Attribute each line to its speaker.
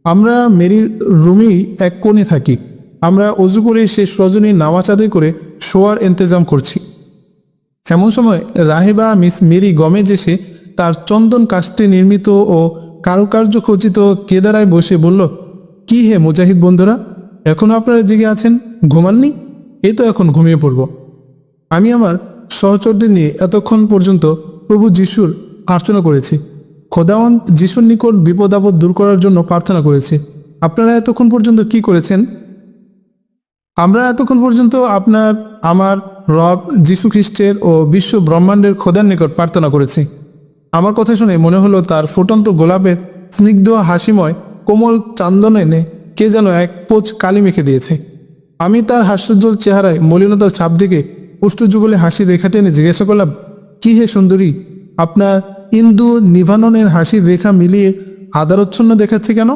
Speaker 1: আমরা মেরির রুমেই এক কোণে থাকি। আমরা অজু করে শেষ রজনী নামাজ আদায় করে শোয়ার ইন্তজাম করছি। এমন সময় রাহেবা মিস মেরি গমেজ এসে তার চন্দন কাষ্ঠে নির্মিত ও কারুকার্য খচিত কেদারায় বসে বলল, কি হে মুজাহিদ বন্ধুরা, এখনও আপনারা জেগে আছেন? ঘুমাননি? এই তো এখন ঘুমিয়ে পড়ব। আমি আমার সহচরদের নিয়ে এতক্ষণ পর্যন্ত প্রভু যিশুর প্রার্থনা করেছি। খোদাওয়ান্ত যিশুর নিকট বিপদ আপদ দূর করার জন্য প্রার্থনা করেছি। আপনারা এতক্ষণ পর্যন্ত কি করেছেন? আমরা এতক্ষণ পর্যন্ত আমার রব যিশু খ্রিস্টের ও বিশ্ব ব্রহ্মাণ্ডের খোদার নিকট প্রার্থনা করেছি। আমার কথা শুনে মনে হলো তার ফুটন্ত গোলাপের স্নিগ্ধ হাসিময় কোমল চান্দন এনে কে যেন এক পোচ কালি মেখে দিয়েছে। আমি তার হাস্যোজ্জ্বল চেহারায় মলিনতার ছাপ দিকে পুষ্টযুগলে হাসির রেখা টেনে জিজ্ঞাসা করলাম, কি হে সুন্দরী, আপনার ইন্দু নিভাননের হাসির রেখা মিলিয়ে আদারচ্ছন্ন দেখাচ্ছে কেন?